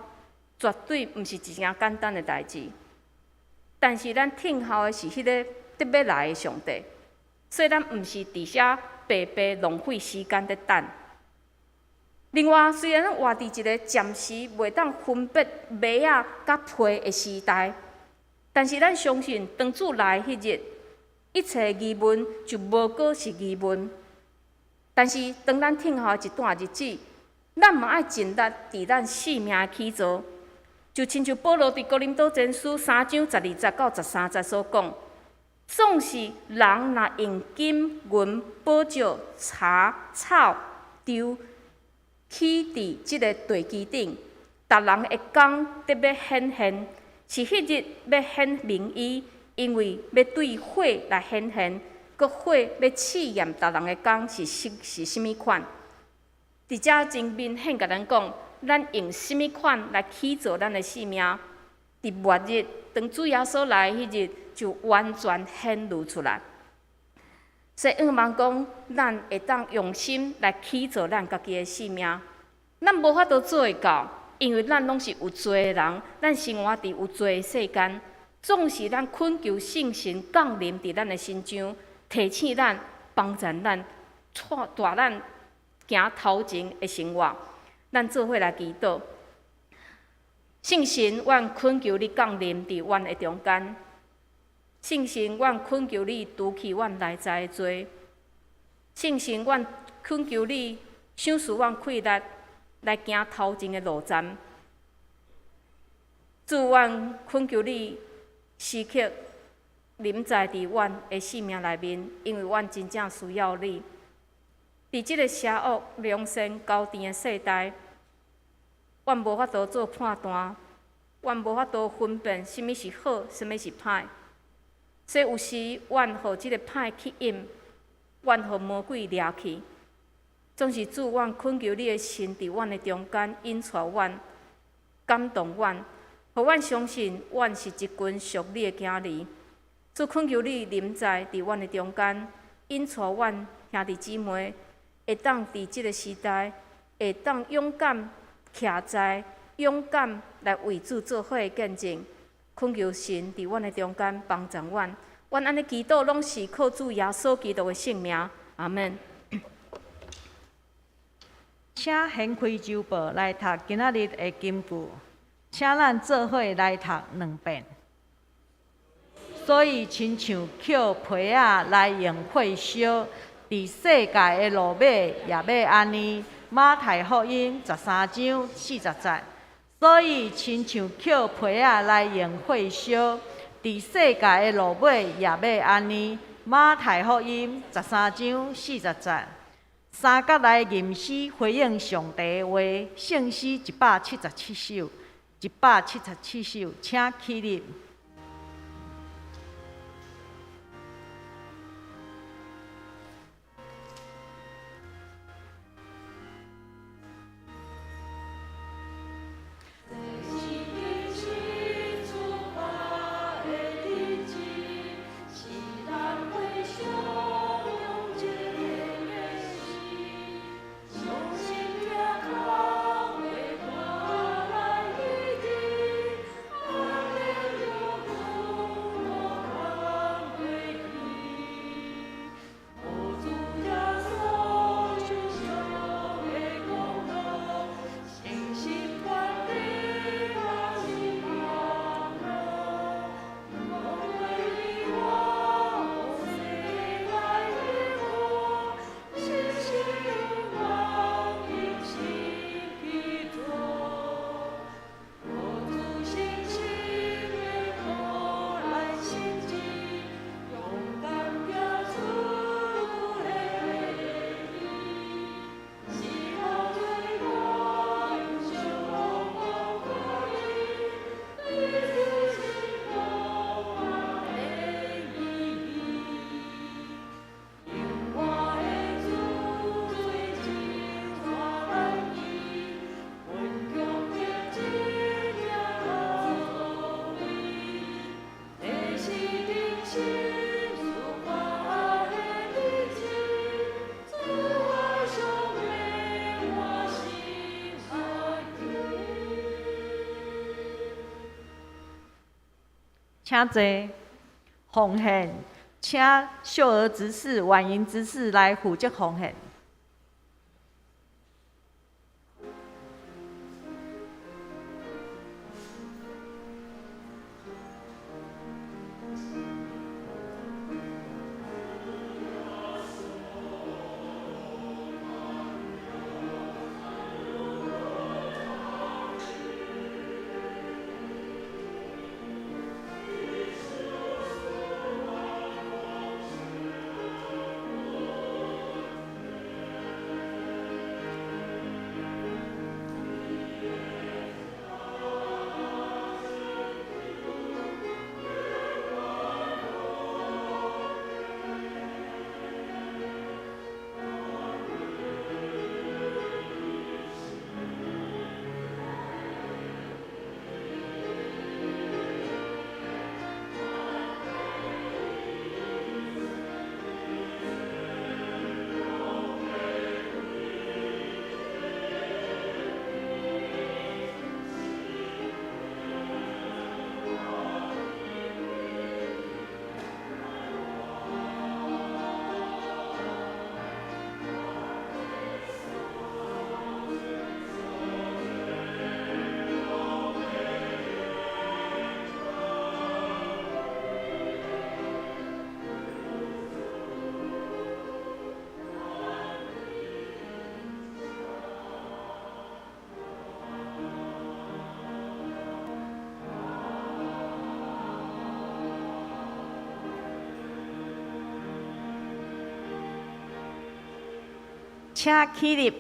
绝对毋是一件简单的代志，但是咱听候的是迄个得要来的上帝，所以咱毋是伫遐白白浪费时间在等。另外，虽然咱活伫一个暂时袂当分别麦仔甲皮的时代，但是咱相信，当主来迄日，一切疑问就无过是疑问。但是，当咱听候一段日子，咱嘛爱尽力伫咱生命的起造，就亲像保罗伫哥林多前书3章12节到13节所讲：总是人若用金银、宝石、茶、草、丢。起伫即个地基顶，逐人会讲得要显现，是迄日要显明义，因为要对火来显现，佮火要试验逐人的讲是甚物款。伫遮真明显甲咱讲，咱用甚物款来起造咱的性命，伫末日当主耶稣来迄日，就完全显露出来。所以，望讲，咱会当用心来起造咱家己的性命。咱无法度做会到，因为咱拢是有罪的人，咱生活伫有罪的世间，总是咱恳求圣神降临伫咱的心上，提醒咱、帮助咱、带咱行头前的生活。咱做伙来祈祷，圣神，阮恳求你降临伫阮的中间。圣神，阮恳求你除去阮内在的罪。圣神，阮恳求你赏赐阮气力，来行头前的路站。主，阮恳求你时刻临在伫阮的生命内面，因为阮真正需要你。伫即个邪恶、良善、交甜的世代，阮无法度做判断，阮无法度分辨什么是好，什么是歹。所以有时，阮互即个歹去引，阮互魔鬼掠去。总是主，阮恳求你的神伫阮的中间引带阮，感动阮，互阮相信阮是一群属你的囝儿。主，恳求你临在伫阮的中间，引带阮兄弟姊妹，会当伫即个时代，会当勇敢徛在，勇敢来为主做好的见证。恳求神伫阮的中间帮助阮，阮安尼祈祷，拢是靠主耶稣基督的圣名。阿门。请掀开周报来读今仔日的金句，请咱做伙来读2遍。所以，亲像捡皮仔来用火烧，伫世界的路尾也要安尼。马太福音13章40节。所以，亲像捡皮仔来用火烧，伫世界的路尾也要安尼。马太福音13章40节。三角来吟诗回应上帝的话，圣诗177首，177首，请起立。请坐，奉献，请秀儿执事、婉莹执事来负责奉献。请起立。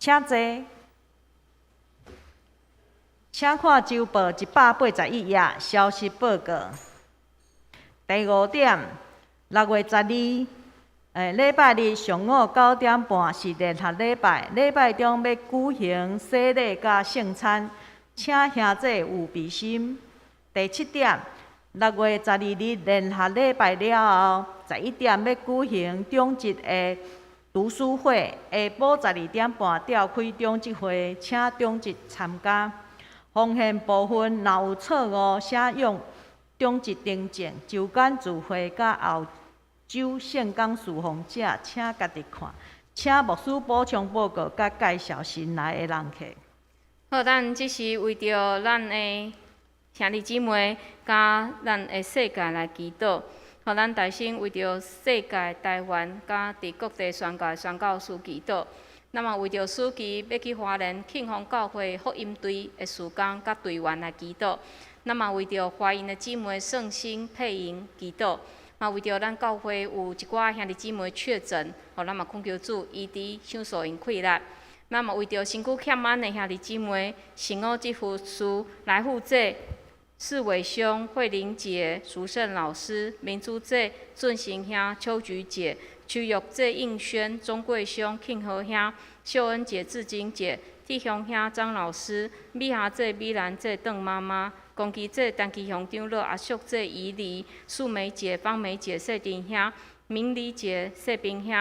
请坐。请看周报181页消息报告。第5点，6月12礼拜日上午9点半是联合礼拜，礼拜中要举行洗礼甲圣餐，请兄弟有备心。第7点，6月12日联合礼拜了后，11点要举行中职的读书会，下晡12点半召开中职会，请中职参加。奉献部分若有错误写用中职订正，就间聚会甲后周圣港事奉者，请家己看。请牧师补充报告甲介绍新来的人客。好，咱即是为着咱的兄弟姊妹，甲咱的世界来祈祷。互咱大心为着世界、台湾，甲伫各地宣教宣教士祈祷。那么为着暑期要去花莲庆丰教会福音队的事工甲队员来祈祷。那么为着华人的姊妹圣心配营祈祷。嘛为着咱教会有一寡兄弟姊妹确诊，互咱嘛恳求主医治享受因快乐。那么为着身躯欠安的兄弟姊妹，圣欧基服书来护者、四伟兄、慧玲姐、淑胜老师、明珠姐、俊行兄、邱菊姐、区玉姐、应轩、钟贵兄、庆和兄、秀恩姐、志金姐、弟兄兄张老师、米霞姐、米兰姐、邓妈妈、公基姐、陈其雄长老、阿淑姐、怡丽、素梅姐、方梅姐、谢丁兄、明理姐、谢冰兄、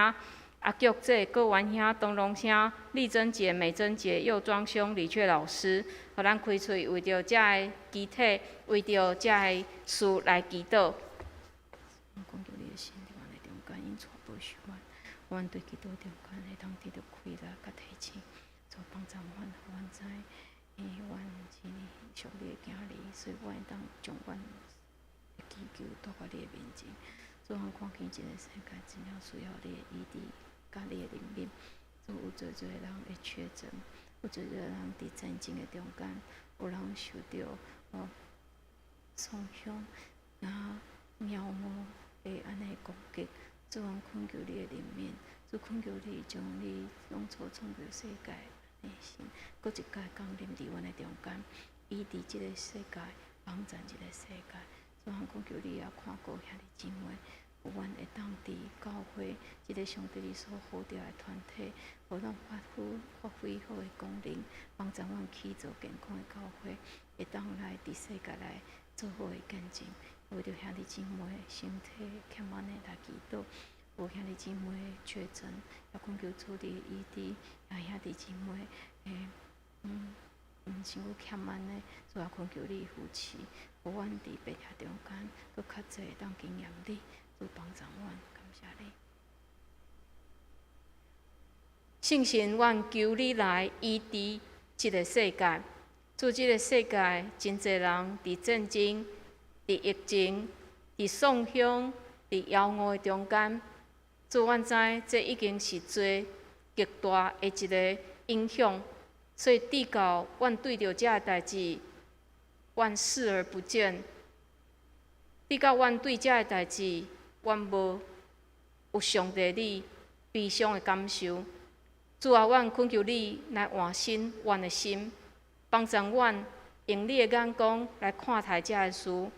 阿菊姐、郭元兄、东龙兄、丽珍姐、美珍姐、佑庄兄、李雀老师，互咱开喙为着遮个机体，为着遮个事来祈祷。讲到你的心，伫阮的中间，因错无许愿，阮对祈祷中间会当得到快乐甲提醒，做帮助阮，互阮知，阮是属你的囝儿，所以阮会当将阮的祈求带到你的面前。做阮看见这个世界真了需要你的医治，甲你的怜悯。做有侪侪人会确诊，有侪侪人伫战争的中间，有人受到创伤，然后鸟魔会安尼攻击。做阮恳求你的怜悯，做恳求你将你拢所创造世界内心，搁一届降临伫阮的中间，医治即个世界，帮助即个世界。做阮恳求你也看顾兄弟姊妹，有阮会当伫教会即个上帝你所呼召的团体，互咱发挥好的功能，帮助阮去做健康的教会，会当来伫世界来做好的见证。为着兄弟姊妹身体欠安的来祈祷，有兄弟姊妹确诊，也恳求主你医治，也兄弟姊妹身躯欠安的，主也恳求你扶持，互阮伫病痛中间，搁较侪会当经验你，主帮助阮，感谢你。圣神，阮求你来医治即个世界，主即个世界真侪人伫战争、伫疫情、伫丧凶、伫妖恶的中间，主阮知这已经是最极大的一个影响，所以至到阮对着这代志，阮视而不见；至到阮对这代志，阮无有上帝你悲伤的感受。主啊，阮恳求你来换新阮的心，帮助阮用你的眼光来看待这个事。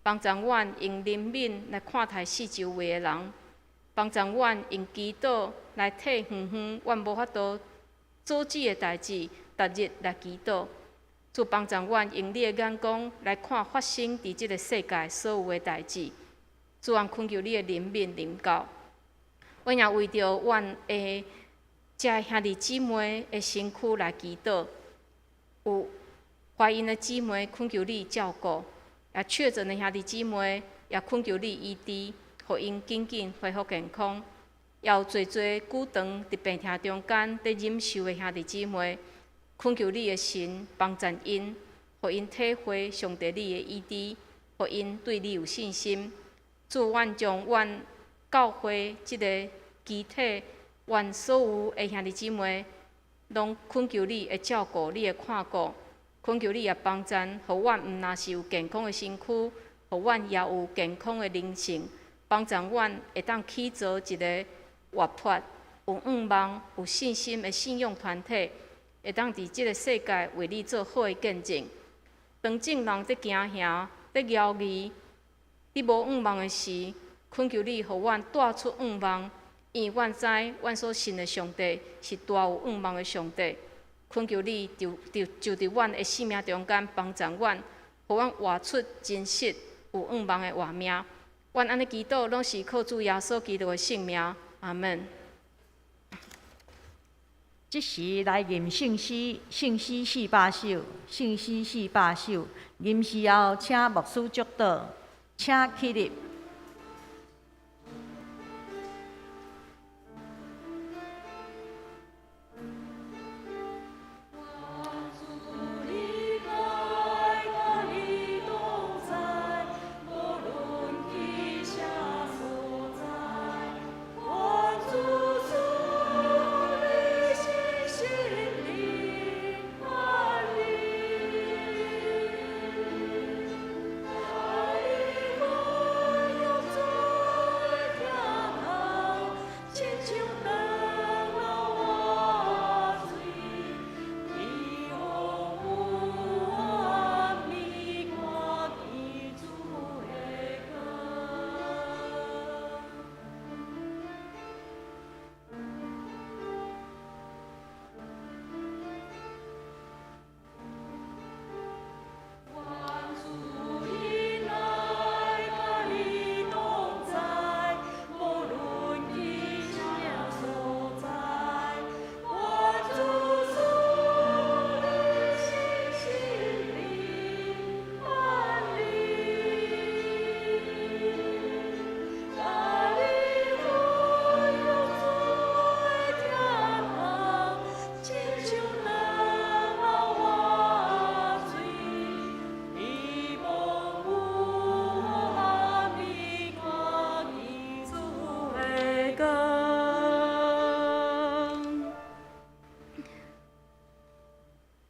帮助阮用怜悯来看待四周围的人，帮助阮用祈祷来替远远阮无法度阻止的代志，逐日来祈祷。主帮助阮用你的眼光来看发生伫即个世界所有的代志。主啊，恳求你的怜悯临到。阮也为着阮的这兄弟姊妹的身躯来祈祷。有怀孕的姊妹，恳求你照顾。也确诊的兄弟姊妹，也恳求你医治，互因紧紧恢复健康。也有侪侪久长伫病痛中间伫忍受的兄弟姊妹，恳求你的神帮助因，互因体会上帝你的医治，互因对你有信心。主，阮将阮教会即个集体，阮所有的兄弟姊妹，拢恳求你会照顾，你会看顾。恳求你也帮助，互阮毋但是有健康的身躯，互阮也有健康的灵性，帮助阮会当起造一个活泼、有愿望、有信心的信仰团体，会当伫即个世界为你做好的见证。当众人在惊吓、在摇疑，你无愿望的时，恳求你，互阮带出愿望，因为阮知阮所信的上帝是大有愿望的上帝。恳求你就伫阮的生命中间帮助阮，互阮活出真实有愿望的活命。阮安尼祈祷，拢是靠主耶稣基督的圣名，阿门。即时来吟圣诗，圣诗400首，圣诗400首。吟诗后，请牧师祝祷，请起立。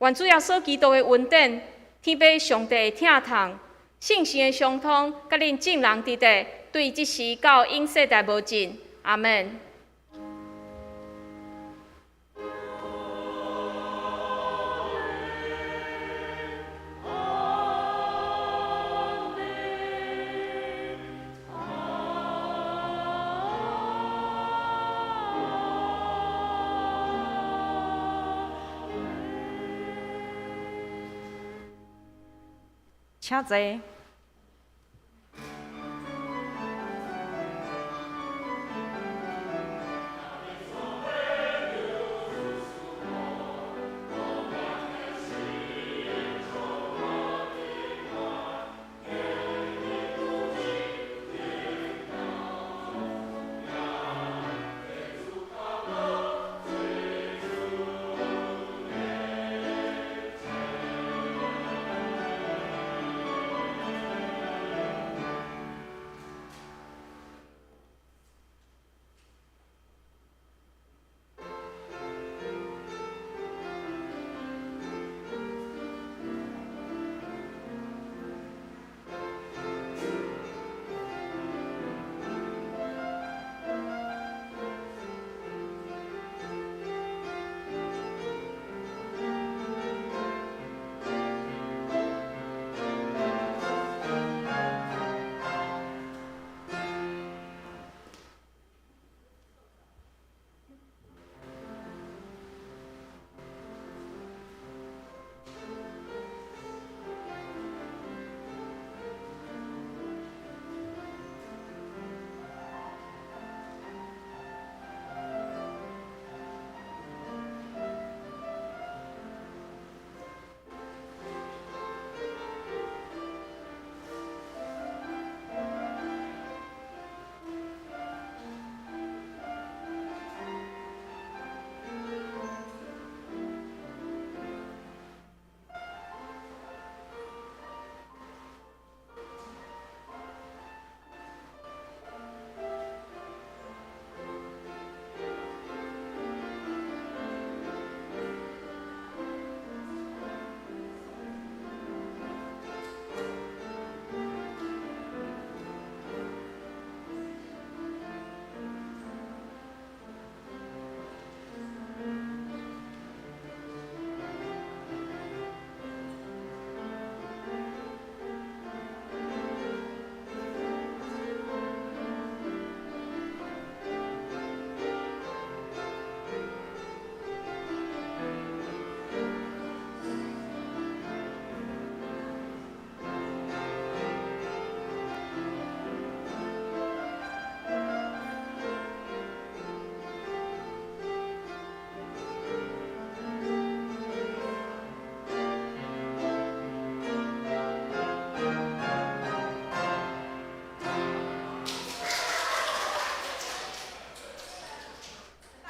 愿主耶稣基督的恩典、天父上帝的疼痛、圣神的相通，甲恁众人伫地，对即时到永世代无尽。阿门。请坐。